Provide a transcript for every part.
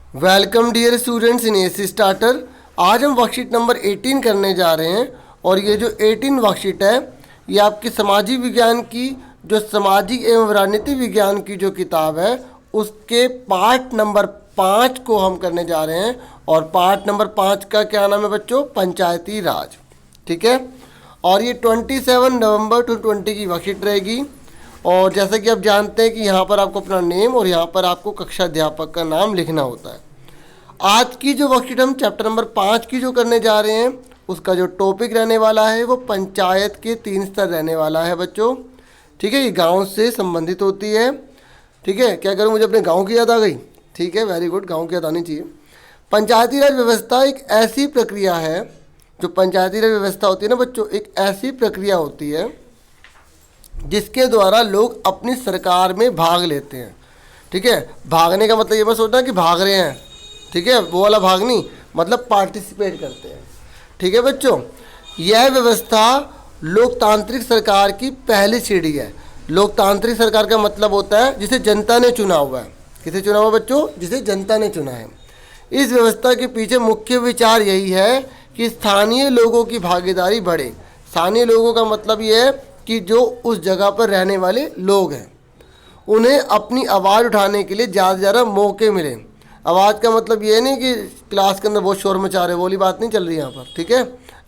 Welcome dear students in AC starter. आज हम worksheet number 18 करने जा रहे हैं और ये जो 18 वर्कशीट है ये आपकी सामाजिक विज्ञान की जो सामाजिक एवं राजनीतिक विज्ञान की जो किताब है उसके पार्ट नंबर 5 को हम करने जा रहे हैं। और पार्ट नंबर 5 का क्या नाम है बच्चों? पंचायती राज। ठीक है, और ये 27 नवंबर टू 20 की वर्कशीट रहेगी। और जैसा कि आप जानते हैं कि यहाँ पर आपको अपना नेम और यहाँ पर आपको कक्षा अध्यापक का नाम लिखना होता है। आज की जो वर्कशीट हम चैप्टर नंबर 5 की जो करने जा रहे हैं उसका जो टॉपिक रहने वाला है वो पंचायत के 3 स्तर रहने वाला है बच्चों। ठीक है, ये गांव से संबंधित होती है। ठीक है, क्या करूँ, मुझे अपने गांव की याद आ गई। ठीक है, वेरी गुड, गांव की याद आनी चाहिए। पंचायती राज व्यवस्था एक ऐसी प्रक्रिया है, जो पंचायती राज व्यवस्था होती है ना बच्चों, एक ऐसी प्रक्रिया होती है जिसके द्वारा लोग अपनी सरकार में भाग लेते हैं। ठीक है, भागने का मतलब ये मत सोचना कि भाग रहे हैं, ठीक है, वो वाला भाग नहीं, मतलब पार्टिसिपेट करते हैं। ठीक है बच्चों, यह व्यवस्था लोकतांत्रिक सरकार की पहली सीढ़ी है। लोकतांत्रिक सरकार का मतलब होता है जिसे जनता ने चुना हुआ है। किसे चुना हुआ बच्चों? जिसे जनता ने चुना है। इस व्यवस्था के पीछे मुख्य विचार यही है कि स्थानीय लोगों की भागीदारी बढ़े। स्थानीय लोगों का मतलब ये है कि जो उस जगह पर रहने वाले लोग हैं उन्हें अपनी आवाज़ उठाने के लिए ज़्यादा से ज़्यादा मौके मिले। आवाज़ का मतलब ये नहीं कि क्लास के अंदर बहुत शोर मचा रहे, वो वाली बात नहीं चल रही यहाँ पर। ठीक है,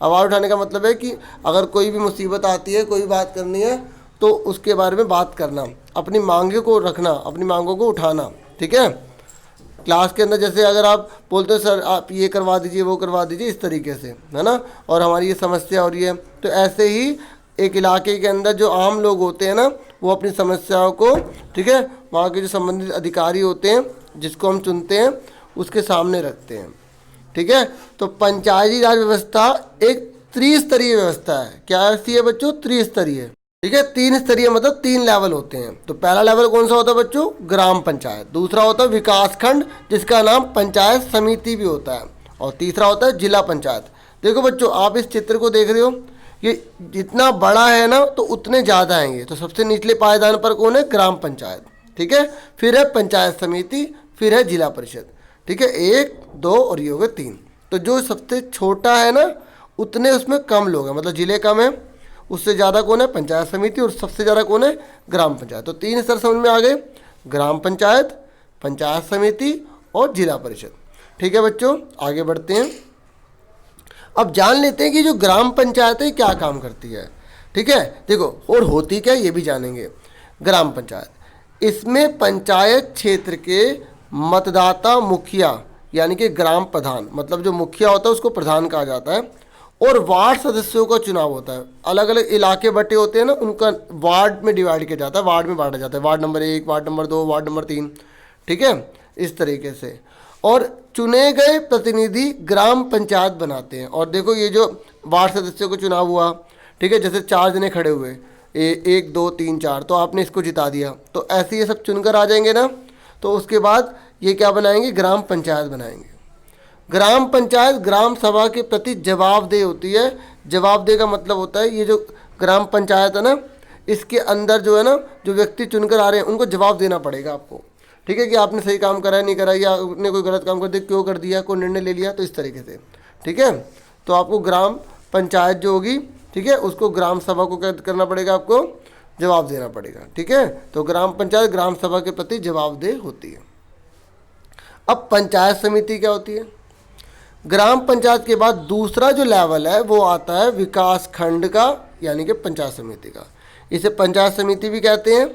आवाज़ उठाने का मतलब है कि अगर कोई भी मुसीबत आती है, कोई बात करनी है तो उसके बारे में बात करना, अपनी मांगों को रखना, अपनी मांगों को उठाना। ठीक है, क्लास के अंदर जैसे अगर आप बोलते हो सर आप ये करवा दीजिए, वो करवा दीजिए, इस तरीके से, है ना, और हमारी ये समस्या हो रही है, तो ऐसे ही एक इलाके के अंदर जो आम लोग होते हैं ना वो अपनी समस्याओं को, ठीक है, वहाँ के जो संबंधित अधिकारी होते हैं जिसको हम चुनते हैं उसके सामने रखते हैं। ठीक है, तो पंचायती राज व्यवस्था एक त्रिस्तरीय व्यवस्था है। क्या ऐसी है बच्चों? त्रिस्तरीय। ठीक है, 3 स्तरीय मतलब 3 लेवल होते हैं। तो पहला लेवल कौन सा होता है बच्चों? ग्राम पंचायत। दूसरा होता है विकास खंड जिसका नाम पंचायत समिति भी होता है। और तीसरा होता है जिला पंचायत। देखो बच्चों, आप इस चित्र को देख रहे हो, ये जितना बड़ा है ना तो उतने ज़्यादा आएंगे। तो सबसे निचले पायदान पर कौन है? ग्राम पंचायत। ठीक है, फिर है पंचायत समिति, फिर है जिला परिषद। ठीक है, 1, 2 और ये हो गए 3। तो जो सबसे छोटा है ना उतने उसमें कम लोग हैं, मतलब जिले कम है, उससे ज़्यादा कौन है? पंचायत समिति, और सबसे ज़्यादा कौन है? ग्राम पंचायत। तो 3 स्तर समझ में आ गए, ग्राम पंचायत, पंचायत समिति और जिला परिषद। ठीक है बच्चों, आगे बढ़ते हैं। अब जान लेते हैं कि जो ग्राम पंचायत है क्या काम करती है। ठीक है, देखो, और होती क्या ये भी जानेंगे। ग्राम पंचायत, इसमें पंचायत क्षेत्र के मतदाता मुखिया यानी कि ग्राम प्रधान, मतलब जो मुखिया होता है उसको प्रधान कहा जाता है, और वार्ड सदस्यों का चुनाव होता है। अलग अलग इलाके बटे होते हैं ना, उनका वार्ड में डिवाइड किया जाता है, वार्ड में बांटा जाता है, ward number 1, ward number 2, ward number 3। ठीक है, इस तरीके से। और चुने गए प्रतिनिधि ग्राम पंचायत बनाते हैं। और देखो ये जो वार्ड सदस्यों का चुनाव हुआ, ठीक है, जैसे 4 जने खड़े हुए, 1, 2, 3, 4, तो आपने इसको जिता दिया, तो ऐसे ये सब चुनकर आ जाएंगे ना। तो उसके बाद ये क्या बनाएंगे? ग्राम पंचायत बनाएंगे। ग्राम पंचायत ग्राम सभा के प्रति जवाबदेह होती है। जवाबदेह का मतलब होता है ये जो ग्राम पंचायत है ना, इसके अंदर जो है ना, जो व्यक्ति चुनकर आ रहे हैं उनको जवाब देना पड़ेगा आपको। ठीक है, कि आपने सही काम करा नहीं करा, या आपने कोई गलत काम कर दिया, क्यों कर दिया, कोई निर्णय ले लिया, तो इस तरीके से। ठीक है, तो आपको ग्राम पंचायत जो होगी, ठीक है, उसको ग्राम सभा को क्या करना पड़ेगा? आपको जवाब देना पड़ेगा। ठीक है, तो ग्राम पंचायत ग्राम सभा के प्रति जवाबदेह होती है। अब पंचायत समिति क्या होती है? ग्राम पंचायत के बाद दूसरा जो लेवल है वो आता है विकास खंड का, यानी कि पंचायत समिति का। इसे पंचायत समिति भी कहते हैं।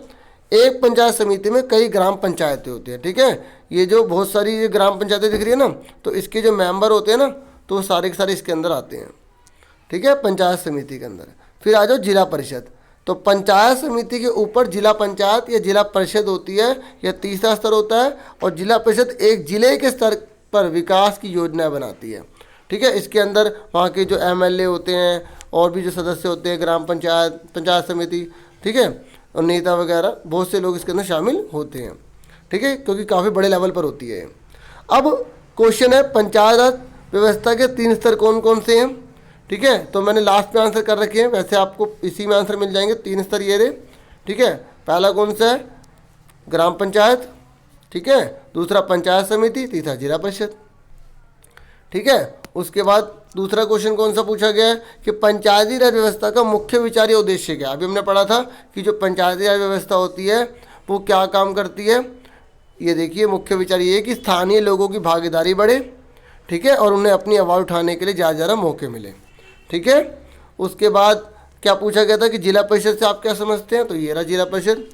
एक पंचायत समिति में कई ग्राम पंचायतें होती हैं। ठीक है, ये जो बहुत सारी ये ग्राम पंचायतें दिख रही है ना, तो इसके जो मेंबर होते हैं ना, तो वो सारे के सारे इसके अंदर आते हैं। ठीक है, पंचायत समिति के अंदर। फिर आ जाओ जिला परिषद। तो पंचायत समिति के ऊपर जिला पंचायत या जिला परिषद होती है, यह तीसरा स्तर होता है। और जिला परिषद एक जिले के स्तर पर विकास की योजना बनाती है। ठीक है, इसके अंदर वहाँ के जो एमएलए होते हैं और भी जो सदस्य होते हैं ग्राम पंचायत, पंचायत समिति, ठीक है, और नेता वगैरह बहुत से लोग इसके अंदर शामिल होते हैं। ठीक है, क्योंकि काफ़ी बड़े लेवल पर होती है। अब क्वेश्चन है पंचायत राज व्यवस्था के 3 स्तर कौन कौन से हैं? ठीक है, तो मैंने लास्ट में आंसर कर रखे हैं, वैसे आपको इसी में आंसर मिल जाएंगे। 3 स्तर ये रहे। ठीक है, पहला कौन सा है? ग्राम पंचायत। ठीक है, दूसरा पंचायत समिति, तीसरा जिला परिषद। ठीक है, उसके बाद दूसरा क्वेश्चन कौन सा पूछा गया है कि पंचायती राज व्यवस्था का मुख्य विचार या उद्देश्य क्या है। अभी हमने पढ़ा था कि जो पंचायती राज व्यवस्था होती है वो क्या काम करती है। ये देखिए, मुख्य विचार ये है कि स्थानीय लोगों की भागीदारी बढ़े, ठीक है, और उन्हें अपनी आवाज़ उठाने के लिए ज़्यादा ज़्यादा मौके मिले। ठीक है, उसके बाद क्या पूछा गया था कि जिला परिषद से आप क्या समझते हैं, तो ये रहा जिला परिषद।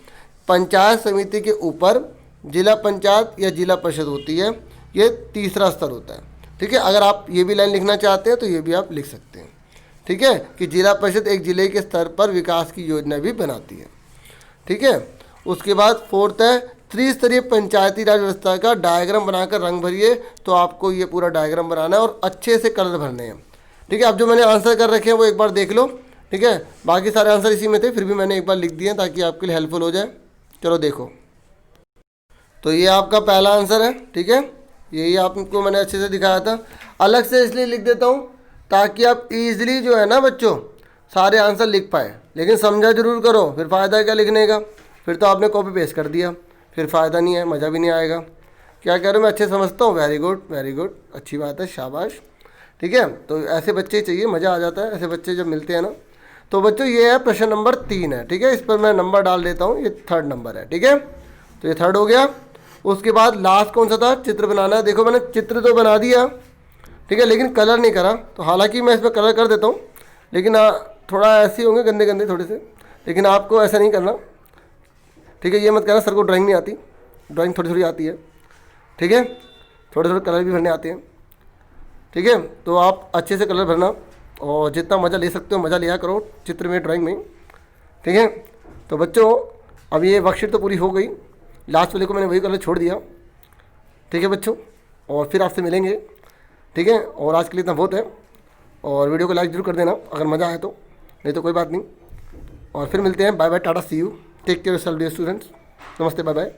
पंचायत समिति के ऊपर जिला पंचायत या जिला परिषद होती है, ये तीसरा स्तर होता है। ठीक है, अगर आप ये भी लाइन लिखना चाहते हैं तो ये भी आप लिख सकते हैं। ठीक है, कि जिला परिषद एक जिले के स्तर पर विकास की योजना भी बनाती है। ठीक है, उसके बाद फोर्थ है त्रिस्तरीय पंचायती राज व्यवस्था का डायग्राम बनाकर रंग भरिए। तो आपको ये पूरा डायग्राम बनाना है और अच्छे से कलर भरने हैं। ठीक है, अब जो मैंने आंसर कर रखे हैं वो एक बार देख लो। ठीक है, बाकी सारे आंसर इसी में थे, फिर भी मैंने एक बार लिख दिए ताकि आपके लिए हेल्पफुल हो जाए। चलो देखो, तो ये आपका पहला आंसर है। ठीक है, यही आपको मैंने अच्छे से दिखाया था। अलग से इसलिए लिख देता हूँ ताकि आप इजीली जो है ना बच्चों सारे आंसर लिख पाए, लेकिन समझा जरूर करो, फिर फ़ायदा क्या लिखने का। फिर तो आपने कॉपी पेस्ट कर दिया, फिर फ़ायदा नहीं है, मज़ा भी नहीं आएगा। क्या कह रहे हो, मैं अच्छे समझता हूँ, वेरी गुड वेरी गुड, अच्छी बात है, शाबाश। ठीक है, तो ऐसे बच्चे चाहिए, मज़ा आ जाता है ऐसे बच्चे जब मिलते हैं ना। तो बच्चों ये है प्रश्न नंबर 3 है। ठीक है, इस पर मैं नंबर डाल देता हूँ, ये 3rd नंबर है। ठीक है, तो ये 3rd हो गया। उसके बाद लास्ट कौन सा था, चित्र बनाना है। देखो मैंने चित्र तो बना दिया, ठीक है, लेकिन कलर नहीं करा। तो हालांकि मैं इस पर कलर कर देता हूँ, लेकिन थोड़ा ऐसे होंगे गंदे गंदे थोड़े से, लेकिन आपको ऐसा नहीं करना। ठीक है, ये मत कहना सर को ड्राइंग नहीं आती, ड्राइंग थोड़ी थोड़ी आती है। ठीक है, थोड़े थोड़े कलर भी भरने आते हैं। ठीक है, तो आप अच्छे से कलर भरना और जितना मज़ा ले सकते हो मज़ा लिया करो चित्र में, ड्राइंग में। ठीक है, तो बच्चों अब ये वर्कशीट तो पूरी हो गई, लास्ट वाले को मैंने वही कलर छोड़ दिया। ठीक है बच्चों, और फिर आपसे मिलेंगे। ठीक है, और आज के लिए इतना बहुत है, और वीडियो को लाइक जरूर कर देना अगर मज़ा आए तो, नहीं तो कोई बात नहीं। और फिर मिलते हैं, bye bye, tata, see you, take care yourself dear students, नमस्ते, बाय बाय।